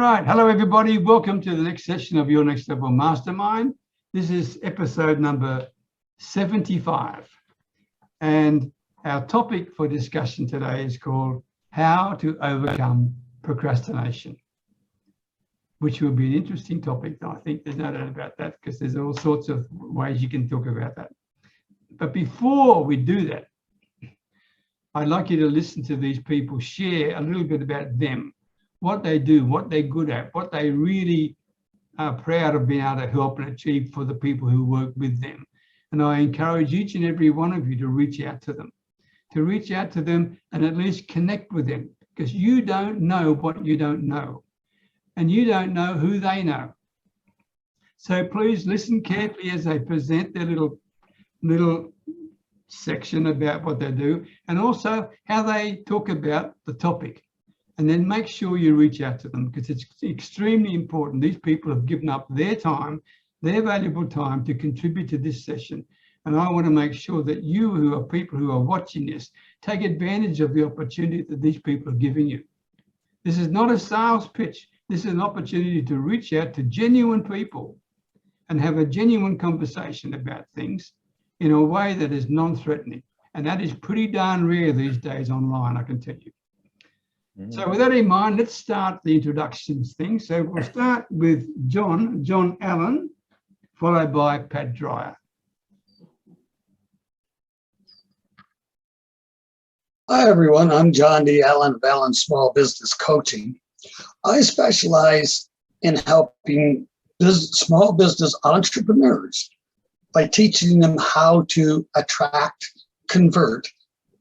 right. Hello, everybody. Welcome to the next session of Your Next Level Mastermind. This is episode number 75. And our topic for discussion today is called How to Overcome Procrastination, which will be an interesting topic. I think there's no doubt about that, because there's all sorts of ways you can talk about that. But before we do that, I'd like you to listen to these people share a little bit about them, what they do, what they're good at, what they really are proud of being able to help and achieve for the people who work with them. And I encourage each and every one of you to reach out to them and at least connect with them, because you don't know what you don't know, and you don't know who they know. So please listen carefully as they present their little section about what they do, and also how they talk about the topic. And then make sure you reach out to them, because it's extremely important. These people have given up their time, their valuable time, to contribute to this session. And I want to make sure that you, who are people who are watching this, take advantage of the opportunity that these people are giving you. This is not a sales pitch. This is an opportunity to reach out to genuine people and have a genuine conversation about things in a way that is non-threatening. And that is pretty darn rare these days online, I can tell you. So with that in mind, let's start the introductions thing. So we'll start with John Allen, followed by Pat Dreyer. Hi, everyone. I'm John D. Allen of Allen Small Business Coaching. I specialize in helping small business entrepreneurs by teaching them how to attract, convert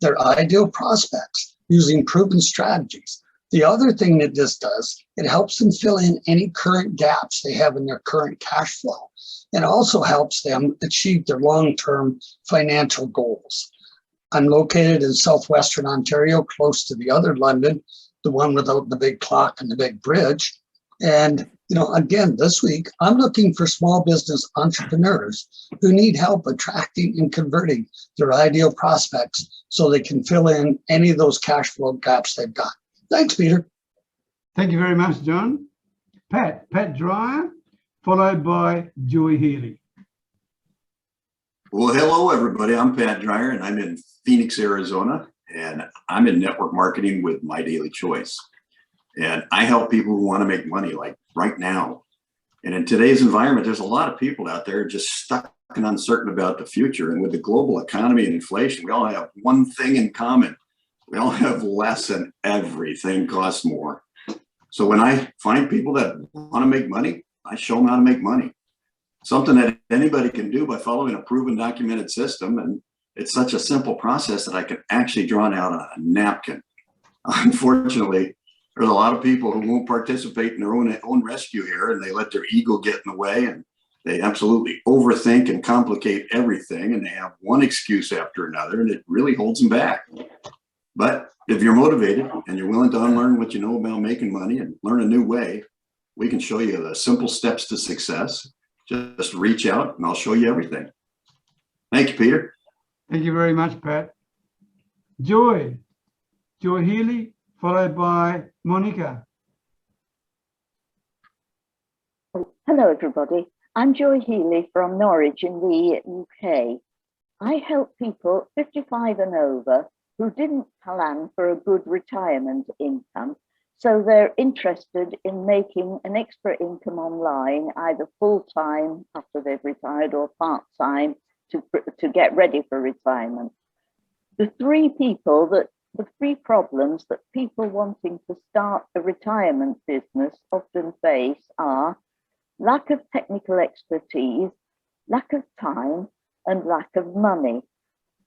their ideal prospects using proven strategies. The other thing that this does, it helps them fill in any current gaps they have in their current cash flow, and also helps them achieve their long-term financial goals. I'm located in southwestern Ontario, close to the other London, the one without the big clock and the big bridge. And, again, this week, I'm looking for small business entrepreneurs who need help attracting and converting their ideal prospects so they can fill in any of those cash flow gaps they've got. Thanks, Peter. Thank you very much, John. Pat Dreyer, followed by Joy Healey. Well, hello, everybody. I'm Pat Dreyer, and I'm in Phoenix, Arizona, and I'm in network marketing with My Daily Choice. And I help people who want to make money, like right now. And in today's environment, there's a lot of people out there just stuck and uncertain about the future. And with the global economy and inflation, we all have one thing in common. We all have less, and everything costs more. So when I find people that want to make money, I show them how to make money. Something that anybody can do by following a proven, documented system. And it's such a simple process that I can actually draw it out on a napkin. Unfortunately, there's a lot of people who won't participate in their own rescue here, and they let their ego get in the way, and they absolutely overthink and complicate everything, and they have one excuse after another, and it really holds them back. But if you're motivated and you're willing to unlearn what you know about making money and learn a new way, we can show you the simple steps to success. Just reach out and I'll show you everything. Thank you, Peter. Thank you very much, Pat. Joy Healey, followed by Monica. Hello, everybody. I'm Joy Healey from Norwich in the UK. I help people 55 and over who didn't plan for a good retirement income, so they're interested in making an extra income online, either full-time after they've retired or part-time to get ready for retirement. The three problems that people wanting to start a retirement business often face are lack of technical expertise, lack of time, and lack of money.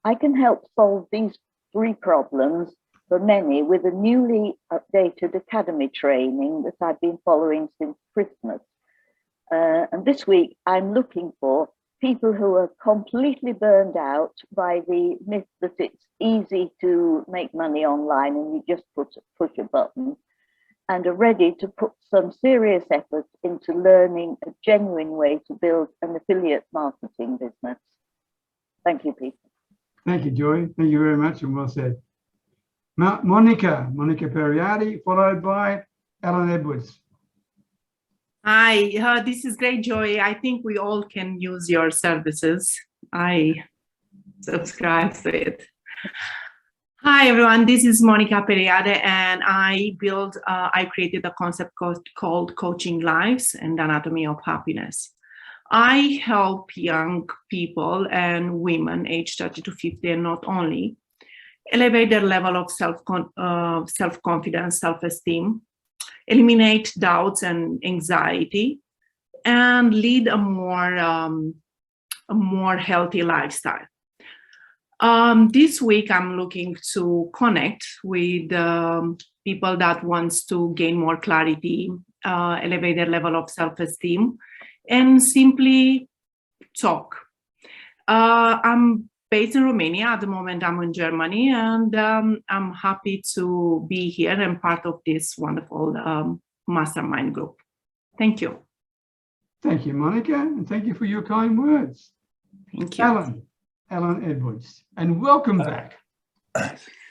I can help solve these three problems for many with a newly updated academy training that I've been following since Christmas. And this week, I'm looking for people who are completely burned out by the myth that it's easy to make money online and you just push a button, and are ready to put some serious effort into learning a genuine way to build an affiliate marketing business. Thank you, Peter. Thank you, Joy. Thank you very much, and well said. Monica Periade, followed by Alan Edwards. Hi, this is great, Joy. I think we all can use your services. I subscribe to it. Hi, everyone. This is Monica Periade, and I created a concept called Coaching Lives and Anatomy of Happiness. I help young people and women aged 30 to 50, and not only, elevate their level of self-confidence, self-esteem, eliminate doubts and anxiety, and lead a more healthy lifestyle. This week, I'm looking to connect with people that wants to gain more clarity, elevate their level of self-esteem, and simply talk. I'm based in Romania. At the moment, I'm in Germany, and I'm happy to be here and part of this wonderful mastermind group. Thank you. Thank you, Monica, and thank you for your kind words. Thank you. Alan Edwards, and welcome back.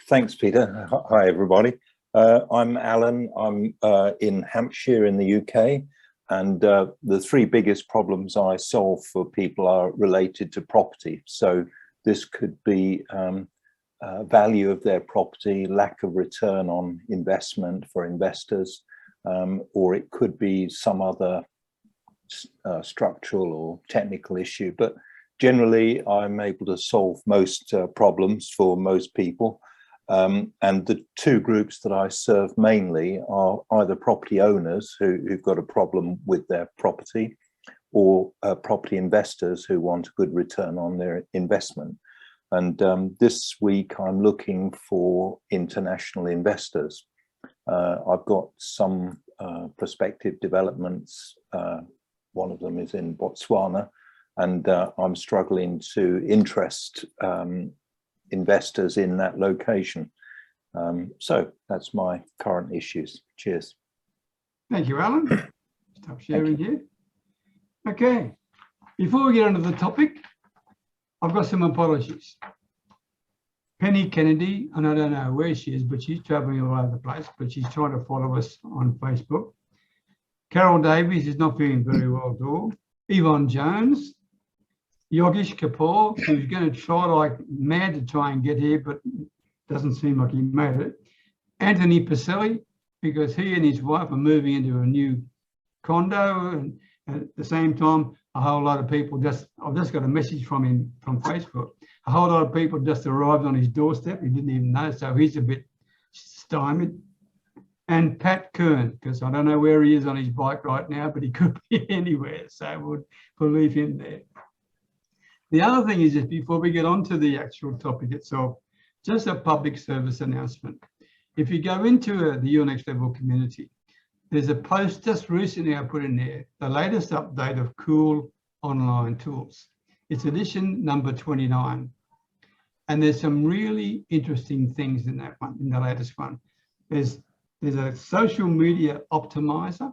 Thanks, Peter. Hi, everybody. I'm Alan. I'm in Hampshire in the UK, and the three biggest problems I solve for people are related to property. So this could be value of their property, lack of return on investment for investors, or it could be some other structural or technical issue. But generally, I'm able to solve most problems for most people. And the two groups that I serve mainly are either property owners who've got a problem with their property, or property investors who want a good return on their investment. And this week I'm looking for international investors. I've got some prospective developments. One of them is in Botswana, and I'm struggling to interest investors in that location. So that's my current issues. Cheers. Thank you, Alan. Stop sharing here. Okay, before we get on to the topic, I've got some apologies. Penny Kennedy, and I don't know where she is, but she's traveling all over the place, but she's trying to follow us on Facebook. Carol Davies is not feeling very well at all. Yvonne Jones, Yogesh Kapoor, who's going to try like mad to try and get here, but doesn't seem like he made it. Anthony Pacelli, because he and his wife are moving into a new condo, and at the same time, a whole lot of people I've just got a message from him from Facebook. A whole lot of people just arrived on his doorstep. He didn't even know, so he's a bit stymied. And Pat Kern, because I don't know where he is on his bike right now, but he could be anywhere, so we'll leave him there. The other thing is that before we get on to the actual topic itself, just a public service announcement. If you go into the Your Next Level community, there's a post just recently I put in there, the latest update of Cool Online Tools. It's edition number 29. And there's some really interesting things in that one, in the latest one. There's a social media optimizer.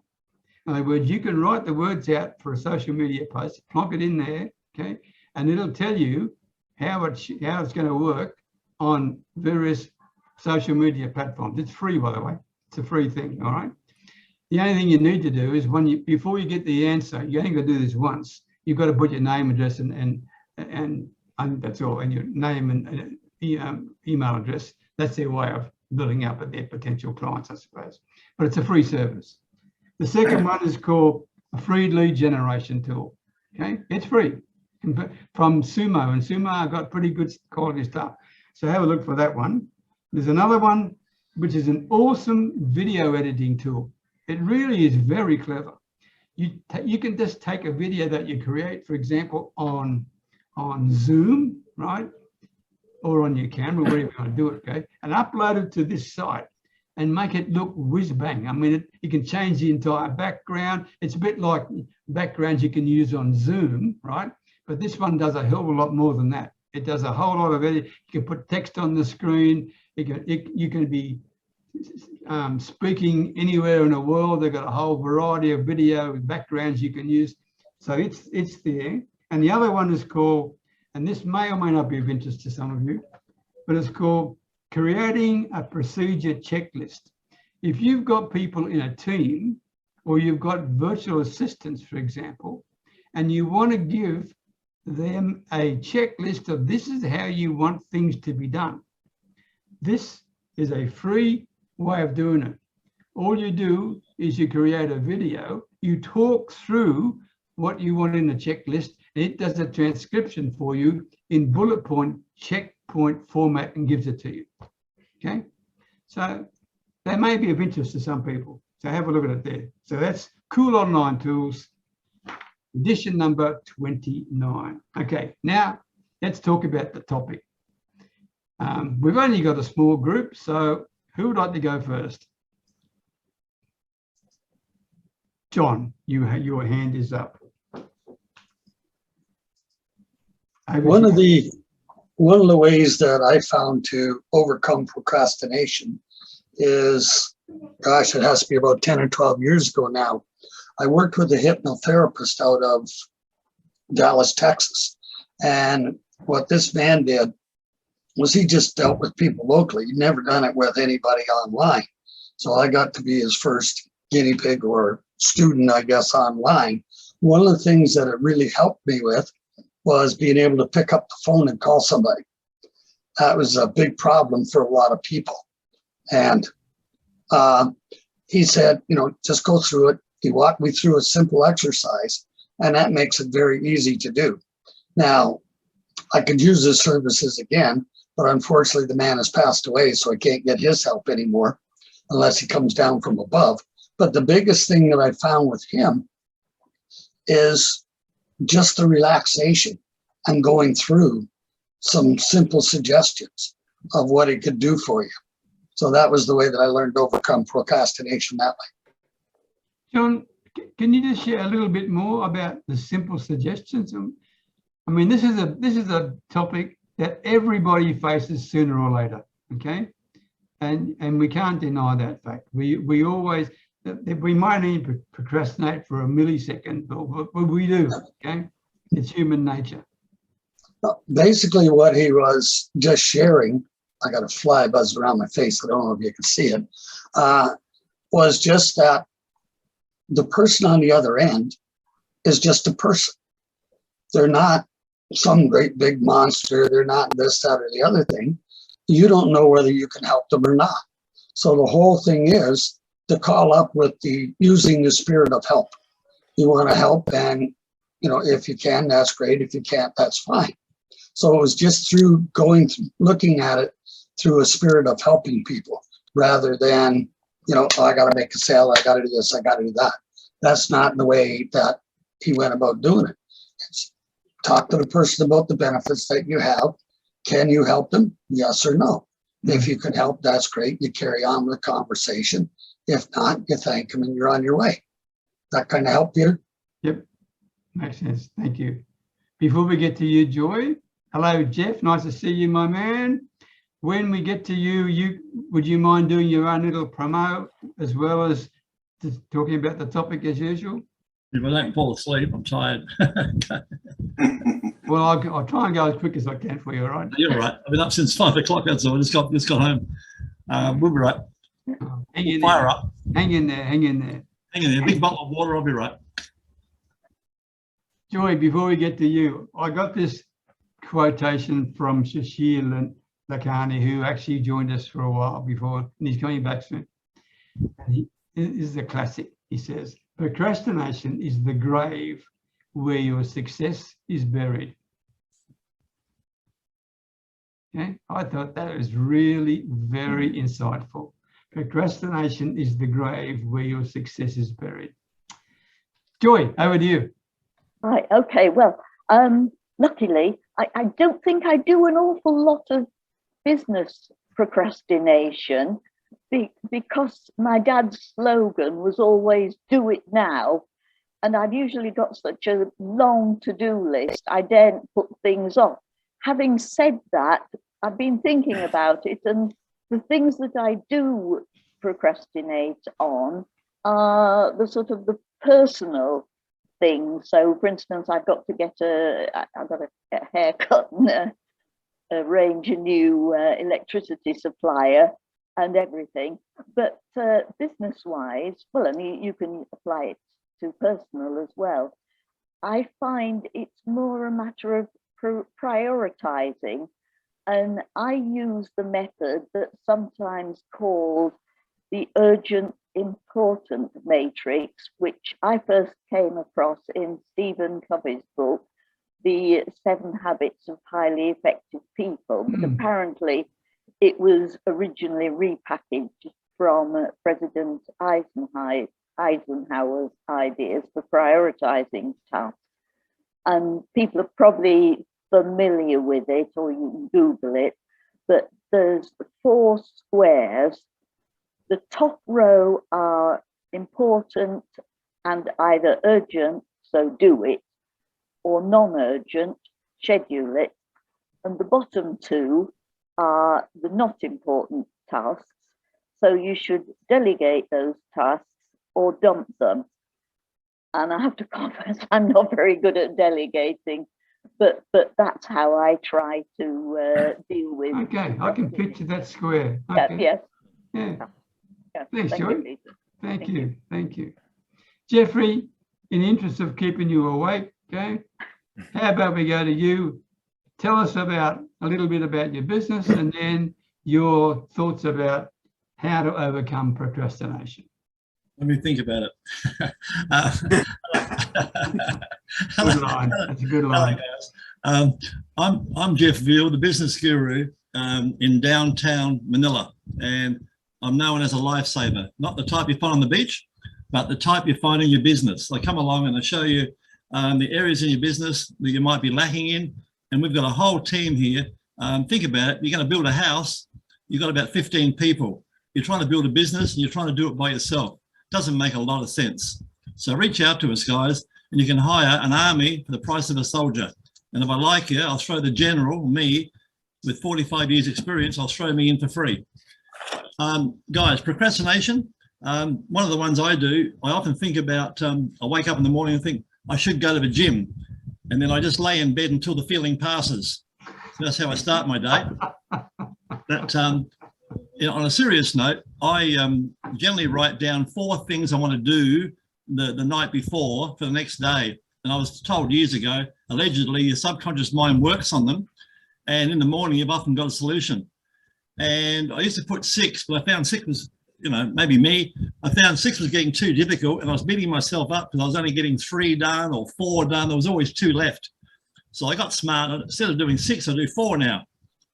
In other words, you can write the words out for a social media post, plonk it in there, okay? And it'll tell you how it's going to work on various social media platforms. It's free, by the way. It's a free thing, all right? The only thing you need to do is before you get the answer, you only got to do this once. You've got to put your name, address, and that's all, and your name and email address. That's their way of building up their potential clients, I suppose. But it's a free service. The second one is called a free lead generation tool. Okay, it's free from Sumo, and Sumo got pretty good quality stuff. So have a look for that one. There's another one, which is an awesome video editing tool. It really is very clever. You can just take a video that you create, for example, on Zoom, right? Or on your camera, wherever you want to do it, okay? And upload it to this site and make it look whiz bang. I mean, you can change the entire background. It's a bit like backgrounds you can use on Zoom, right? But this one does a hell of a lot more than that. It does a whole lot of it. You can put text on the screen. You can be speaking anywhere in the world. They've got a whole variety of video backgrounds you can use. So it's there. And the other one is called, and this may or may not be of interest to some of you, but it's called Creating a Procedure Checklist. If you've got people in a team or you've got virtual assistants, for example, and you want to give them a checklist of this is how you want things to be done. This is a free way of doing it. All you do is you create a video, you talk through what you want in the checklist, and it does a transcription for you in bullet point, checkpoint format and gives it to you. Okay, so that may be of interest to some people. So have a look at it there. So that's Cool Online Tools, edition number 29. Okay, now let's talk about the topic. We've only got a small group, so who would like to go first? John, your hand is up. One of the ways that I found to overcome procrastination is, gosh, it has to be about 10 or 12 years ago now. I worked with a hypnotherapist out of Dallas, Texas. And what this man did was he just dealt with people locally. He'd never done it with anybody online. So I got to be his first guinea pig or student, I guess, online. One of the things that it really helped me with was being able to pick up the phone and call somebody. That was a big problem for a lot of people. And he said, just go through it. He walked me through a simple exercise, and that makes it very easy to do. Now, I could use his services again, but unfortunately the man has passed away, so I can't get his help anymore unless he comes down from above. But the biggest thing that I found with him is just the relaxation and going through some simple suggestions of what it could do for you. So that was the way that I learned to overcome procrastination that way. John, can you just share a little bit more about the simple suggestions? I mean, this is a topic that everybody faces sooner or later, okay? And we can't deny that fact. We always, we might even procrastinate for a millisecond, but we do, okay? It's human nature. Basically what he was just sharing, I got a fly buzzed around my face, I don't know if you can see it, was just that the person on the other end is just a person. They're not some great big monster. They're not this, that, or the other thing. You don't know whether you can help them or not. So the whole thing is to call up with using the spirit of help. You want to help, and if you can, that's great. If you can't, that's fine. So it was just through looking at it through a spirit of helping people rather than, oh, I got to make a sale, I got to do this, I got to do that. That's not the way that he went about doing it. It's talk to the person about the benefits that you have. Can you help them? Yes or no. If you can help, that's great. You carry on with the conversation. If not, you thank them and you're on your way. That kind of help you? Yep, makes sense. Thank you. Before we get to you, Joy, hello, Jeff. Nice to see you, my man. When we get to you, would you mind doing your own little promo as well as just talking about the topic as usual? If I don't fall asleep, I'm tired. Well, I'll try and go as quick as I can for you, all right? You're right. I've been up since 5 o'clock. That's all. Just got home. We'll be right. Hang in Fire there. up. Hang in there. Hang in there. Hang in there. Big bottle of water. I'll be right. Joy, before we get to you, I got this quotation from Shashir and Lakhani, who actually joined us for a while before, and he's coming back soon. And this is a classic. He says, procrastination is the grave where your success is buried. Okay, I thought that was really very insightful. Procrastination is the grave where your success is buried. Joy, over to you. Right, okay, well, luckily, I don't think I do an awful lot of business procrastination because my dad's slogan was always do it now. And I've usually got such a long to-do list, I daren't put things off. Having said that, I've been thinking about it, and the things that I do procrastinate on are the personal things. So, for instance, I've got to get a haircut and arrange a new electricity supplier. and everything. But business-wise, well, and you can apply it to personal as well. I find it's more a matter of prioritizing, and I use the method that's sometimes called the urgent important matrix, which I first came across in Stephen Covey's book, The 7 Habits of Highly Effective People. But apparently it was originally repackaged from President Eisenhower's ideas for prioritizing tasks. And people are probably familiar with it, or you can Google it, but there's 4 squares. The top row are important and either urgent, so do it, or non-urgent, schedule it. And the bottom 2 are the not important tasks, so you should delegate those tasks or dump them. And I have to confess, I'm not very good at delegating, but that's how I try to deal with. Okay, I can picture that square. Okay. Yes. Yeah. Yeah. Thanks, Thank Joy. you, Peter. Thank you. Thank you. Jeffrey, in the interest of keeping you awake, okay, how about we go to you? Tell us about a little bit about your business and then your thoughts about how to overcome procrastination. Let me think about it. Good line. That's a good line. Hello, guys. I'm Jeff Veale, the business guru in downtown Manila, and I'm known as a lifesaver. Not the type you find on the beach, but the type you find in your business. I come along and I show you the areas in your business that you might be lacking in, and we've got a whole team here. Think about it. You're going to build a house. You've got about 15 people. You're trying to build a business and you're trying to do it by yourself. Doesn't make a lot of sense. So reach out to us, guys, and you can hire an army for the price of a soldier. And if I like you, I'll throw the general, me, with 45 years experience, I'll throw me in for free. Guys, procrastination, one of the ones I do, I often think about, I wake up in the morning and think, I should go to the gym. And then I just lay in bed until the feeling passes. So that's how I start my day. But you know, on a serious note, I generally write down 4 things I want to do the night before for the next day. And I was told years ago, allegedly, your subconscious mind works on them. And in the morning, you've often got a solution. And I used to put 6, but I found 6 was, you know, maybe me. I found 6 was getting too difficult, and I was beating myself up because I was only getting 3 done or 4 done. There was always 2 left. So I got smart. Instead of doing 6, I do 4 now.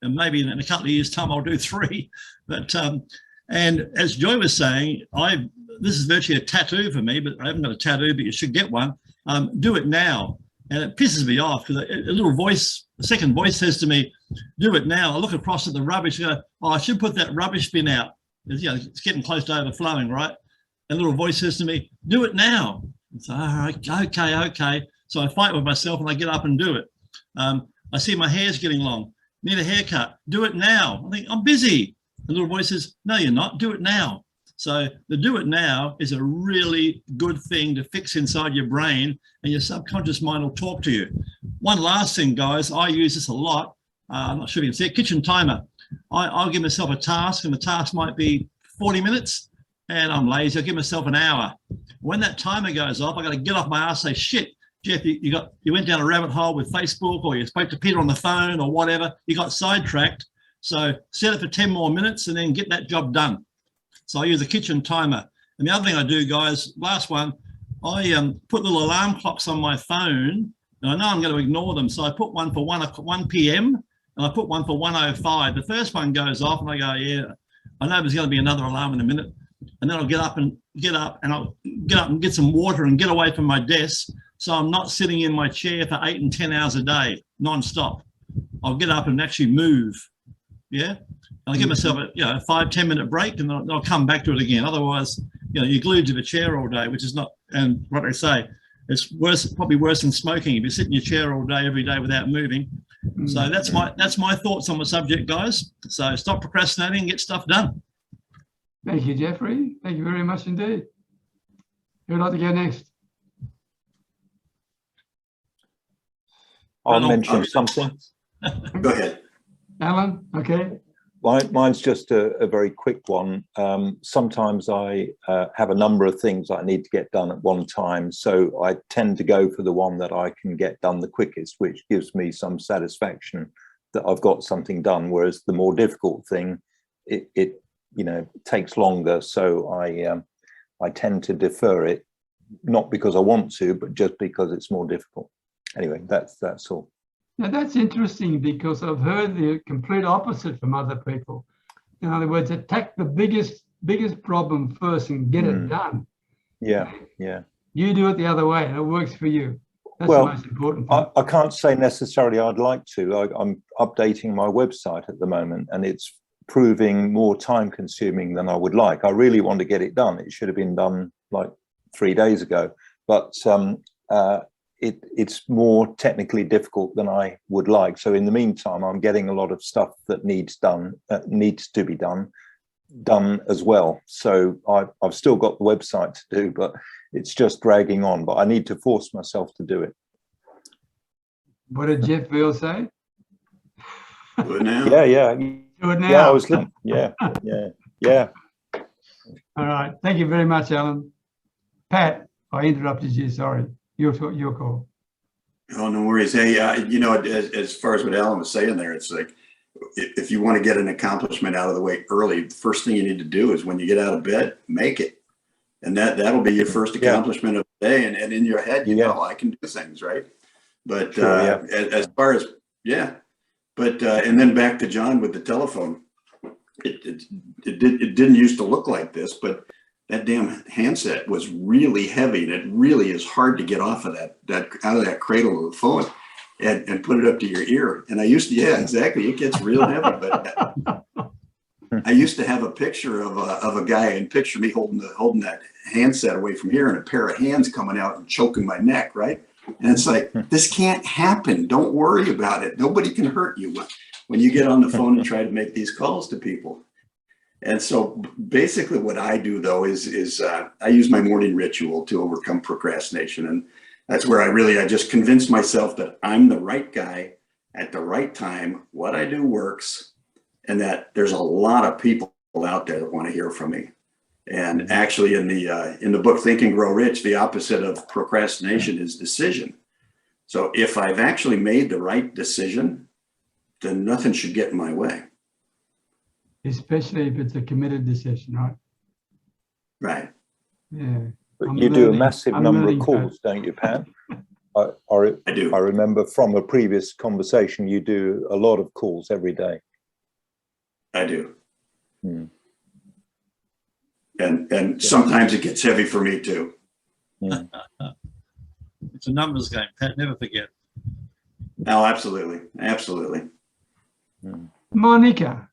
And maybe in a couple of years' time, I'll do 3. But and as Joy was saying, this is virtually a tattoo for me, but I haven't got a tattoo, but you should get one. Do it now. And it pisses me off because a little voice, a second voice says to me, do it now. I look across at the rubbish and go, oh, I should put that rubbish bin out. It's, you know, it's getting close to overflowing, right? A little voice says to me, do it now. So, okay. So I fight with myself and I get up and do it. I see my hair's getting long. Need a haircut. Do it now. I think I'm busy. The little voice says, no, you're not. Do it now. So the do it now is a really good thing to fix inside your brain, and your subconscious mind will talk to you. One last thing, guys, I use this a lot. I'm not sure if you can see it, kitchen timer. I'll give myself a task, and the task might be 40 minutes, and I'm lazy. I'll give myself an hour. When that timer goes off, I got to get off my ass and say, shit, Jeff, you went down a rabbit hole with Facebook, or you spoke to Peter on the phone or whatever. You got sidetracked. So set it for 10 more minutes and then get that job done. So I use a kitchen timer. And the other thing I do, guys, last one, I put little alarm clocks on my phone, and I know I'm going to ignore them. So I put one for 1 p.m. and I put one for 1:05. The first one goes off and I go, yeah, I know there's going to be another alarm in a minute. And then I'll get up and get some water and get away from my desk. So I'm not sitting in my chair for 8 and 10 hours a day, non-stop. I'll get up and actually move. Yeah. I'll give myself a 5-10 minute break, and I'll come back to it again. Otherwise, you're glued to the chair all day, which is not, and what I say, it's worse, probably worse than smoking if you sit in your chair all day, every day without moving. So that's my thoughts on the subject, guys. So stop procrastinating and get stuff done. Thank you, Jeffrey. Thank you very much indeed. Who'd like to go next? I'll mention something. Go ahead. Alan, okay. Mine's just a very quick one. Sometimes I have a number of things I need to get done at one time, so I tend to go for the one that I can get done the quickest, which gives me some satisfaction that I've got something done. Whereas the more difficult thing, it takes longer. So I tend to defer it, not because I want to, but just because it's more difficult. Anyway, that's all. Now that's interesting, because I've heard the complete opposite from other people. In other words, attack the biggest problem first and get it done. Yeah. You do it the other way and it works for you. That's Well, the most important thing. I can't say necessarily I'd like to. I'm updating my website at the moment, and it's proving more time consuming than I would like. I really want to get it done. It should have been done like 3 days ago, but it's more technically difficult than I would like. So in the meantime, I'm getting a lot of stuff that needs to be done as well. So I've still got the website to do, but it's just dragging on. But I need to force myself to do it. What did Jeff Veale say? Do it now. Yeah. Do it now. Yeah, I was listening. Yeah. All right. Thank you very much, Alan. Pat, I interrupted you. Sorry. Your call. Oh, no worries. Hey, as far as what Alan was saying there, it's like, if you want to get an accomplishment out of the way early, the first thing you need to do is when you get out of bed, make it. And that'll be your first accomplishment of the day. And in your head, you know, I can do things, right? But Sure, as far as, and then back to John with the telephone, it didn't used to look like this, but that damn handset was really heavy, and it really is hard to get off of out of that cradle of the phone and put it up to your ear. And I used to, exactly. It gets real heavy, but I used to have a picture of a guy, and picture me holding that handset away from here, and a pair of hands coming out and choking my neck, right? And it's like, this can't happen. Don't worry about it. Nobody can hurt you when you get on the phone and try to make these calls to people. And so basically what I do, though, is I use my morning ritual to overcome procrastination. And that's where I just convince myself that I'm the right guy at the right time. What I do works, and that there's a lot of people out there that want to hear from me. And actually in the book, Think and Grow Rich, the opposite of procrastination is decision. So if I've actually made the right decision, then nothing should get in my way. Especially if it's a committed decision, right? Right. Yeah. But you do a massive number of calls, don't you, Pat? I do. I remember from a previous conversation, you do a lot of calls every day. I do. And sometimes it gets heavy for me too. It's a numbers game, Pat, never forget. Oh, absolutely. Absolutely. Monica.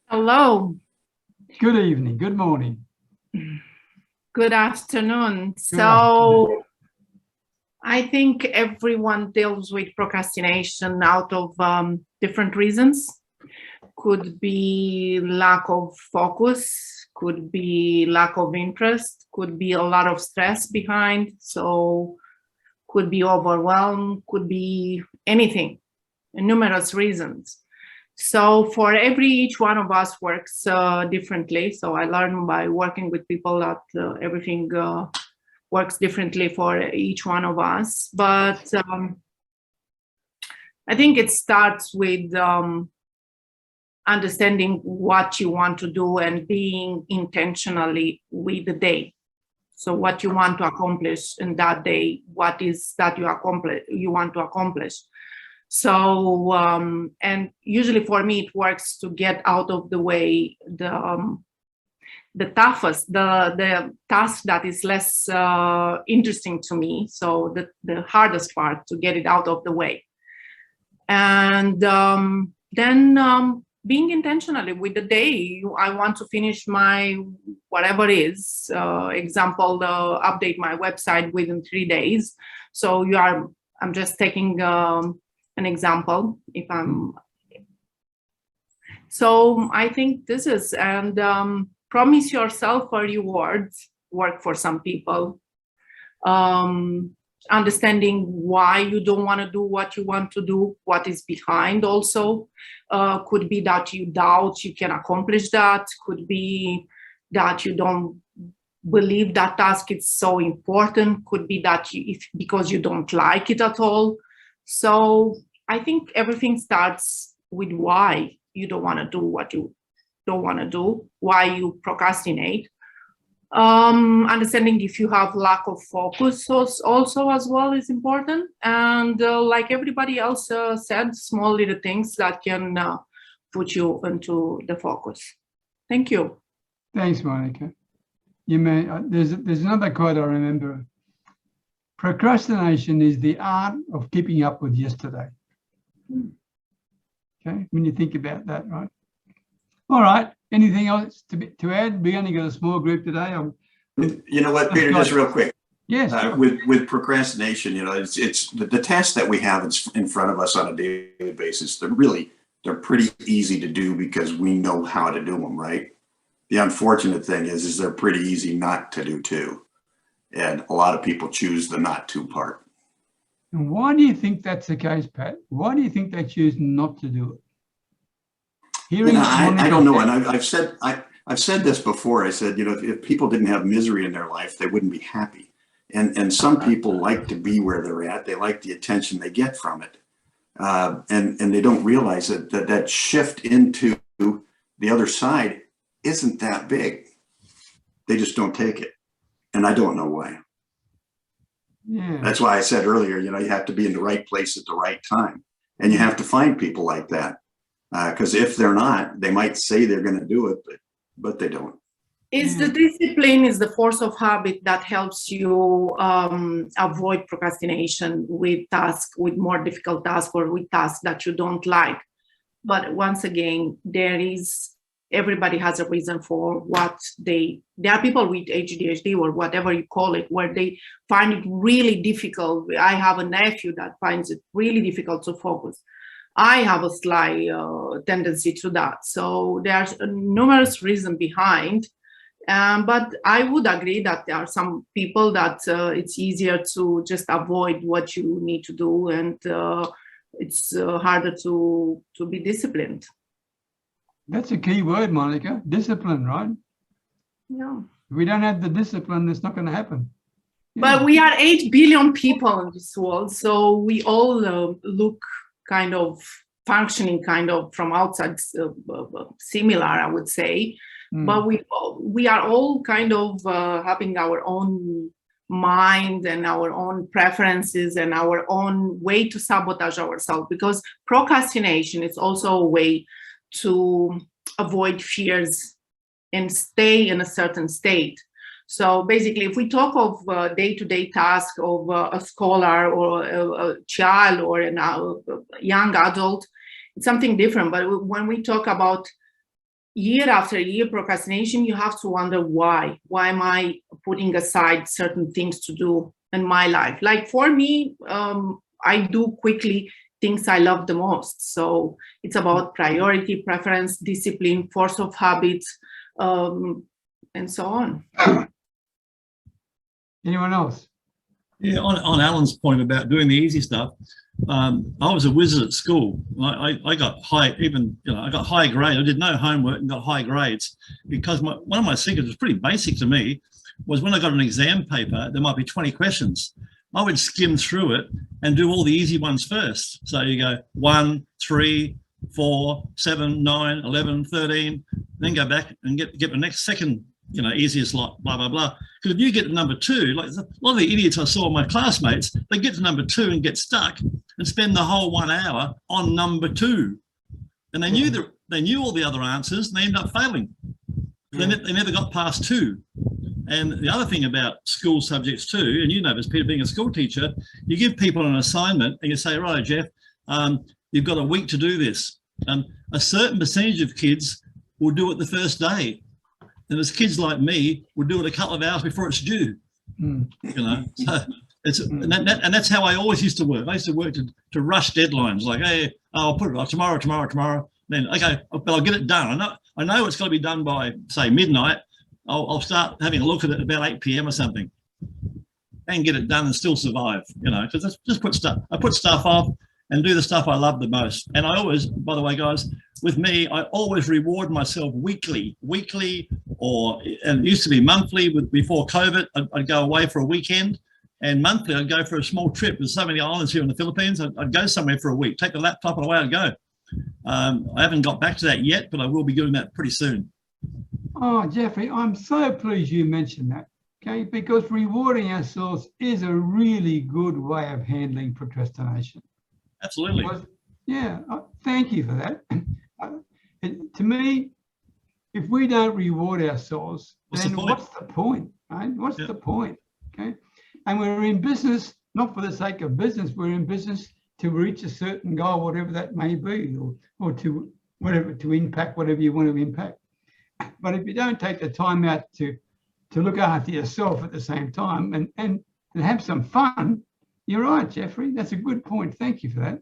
Hello. Good evening. Good morning. Good afternoon. So I think everyone deals with procrastination out of different reasons. Could be lack of focus, could be lack of interest, could be a lot of stress behind, so could be overwhelmed, could be anything, numerous reasons. So for each one of us works differently. So I learned by working with people that everything works differently for each one of us. But I think it starts with understanding what you want to do and being intentionally with the day. So what you want to accomplish in that day, what is that you want to accomplish. So, and usually for me, it works to get out of the way the toughest, the task that is less interesting to me. So the hardest part, to get it out of the way. And then being intentionally with the day. I want to finish my whatever it is, example, update my website within 3 days. So I'm just taking an example. So I think this is, and promise yourself a reward, work for some people. understanding why you don't want to do what you want to do, what is behind also. Could be that you doubt you can accomplish that, could be that you don't believe that task is so important, could be that because you don't like it at all. So I think everything starts with why you don't want to do what you don't want to do, why you procrastinate. Understanding if you have lack of focus also as well is important. And like everybody else said, small little things that can put you into the focus. Thank you. Thanks, Monica. You may, there's another quote I remember. Procrastination is the art of keeping up with yesterday. Okay, when you think about that, right? All right. Anything else to add? We only got a small group today. You know what, Peter, just real quick. Yes. With procrastination, you know, it's the tasks that we have in front of us on a daily basis. They're pretty easy to do because we know how to do them, right? The unfortunate thing is they're pretty easy not to do too. And a lot of people choose the not to part. And why do you think that's the case, Pat? Why do you think they choose not to do it? I don't know. And I've said this before. I said, you know, if people didn't have misery in their life, they wouldn't be happy. And some people like to be where they're at. They like the attention they get from it. And they don't realize that shift into the other side isn't that big. They just don't take it. And I don't know why. Yeah. That's why I said earlier, you know, you have to be in the right place at the right time. And you have to find people like that. Because if they're not, they might say they're going to do it, but they don't. Is the discipline is the force of habit that helps you avoid procrastination with tasks, with more difficult tasks or with tasks that you don't like. But once again, everybody has a reason for what there are people with ADHD or whatever you call it, where they find it really difficult. I have a nephew that finds it really difficult to focus. I have a slight tendency to that. So there's numerous reasons behind. But I would agree that there are some people that it's easier to just avoid what you need to do, and it's harder to be disciplined. That's a key word, Monica. Discipline, right? Yeah. If we don't have the discipline, it's not going to happen. Yeah. But we are 8 billion people in this world, so we all look kind of functioning kind of from outside similar, I would say. But we are all kind of having our own mind and our own preferences and our own way to sabotage ourselves, because procrastination is also a way to avoid fears and stay in a certain state. So basically, if we talk of day-to-day task of a scholar or a child or a young adult, it's something different. But when we talk about year after year procrastination, you have to wonder why. Why am I putting aside certain things to do in my life? Like for me, I do quickly things I love the most. So it's about priority, preference, discipline, force of habit, and so on. Anyone else? Yeah, on Alan's point about doing the easy stuff, I was a wizard at school. I got high, I got high grade. I did no homework and got high grades because one of my secrets was pretty basic to me. Was when I got an exam paper, there might be 20 questions. I would skim through it and do all the easy ones first. So you go 1, 3, 4, 7, 9, 11, 13, then go back and get the next second, easiest lot, blah, blah, blah. Because if you get to number 2, like a lot of the idiots I saw, my classmates, they get to number 2 and get stuck and spend the whole 1 hour on number 2. And they knew all the other answers and they end up failing. They never got past 2. And the other thing about school subjects too, and you know this, Peter, being a school teacher, you give people an assignment and you say, right, Jeff, you've got a week to do this. A certain percentage of kids will do it the first day. And there's kids like me will do it a couple of hours before it's due. So it's and that's how I always used to work. I used to work to rush deadlines, like, hey, I'll put it off tomorrow. Then okay, but I'll get it done. I know it's got to be done by, say, midnight. I'll start having a look at it about 8 p.m. or something. and get it done and still survive, you know, because I put stuff off and do the stuff I love the most. And I always, by the way, guys, with me, I always reward myself weekly, and it used to be monthly. Before COVID, I'd go away for a weekend, and monthly I'd go for a small trip. There's so many islands here in the Philippines. I'd go somewhere for a week, take the laptop and away I'd go. I haven't got back to that yet, but I will be doing that pretty soon. Oh, Jeffrey, I'm so pleased you mentioned that, okay? Because rewarding ourselves is a really good way of handling procrastination. Absolutely. Yeah, thank you for that. To me, if we don't reward ourselves, then what's the point, right? What's the point, okay? And we're in business, not for the sake of business, we're in business to reach a certain goal, whatever that may be, or to whatever, to impact whatever you want to impact. But if you don't take the time out to look after yourself at the same time and have some fun, you're right, Jeffrey. That's a good point. Thank you for that.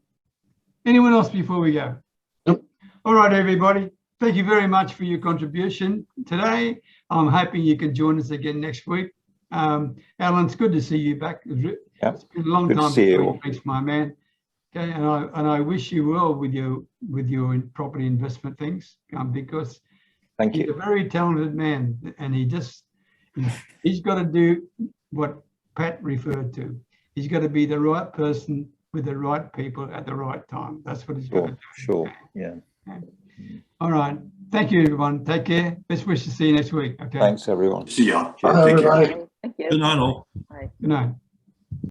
Anyone else before we go? Nope. All right, everybody. Thank you very much for your contribution today. I'm hoping you can join us again next week. Alan, it's good to see you back. It's been a long time between weeks, my man. Okay, and I wish you well with your property investment things, because Thank he's you. a very talented man, and he's got to do what Pat referred to. He's got to be the right person with the right people at the right time. That's what he's got to do. Sure, yeah. Okay. All right. Thank you, everyone. Take care. Best wishes to see you next week. Okay. Thanks, everyone. See ya. Bye, Take care. everybody. Thank you. Good night, all. Bye. Good night.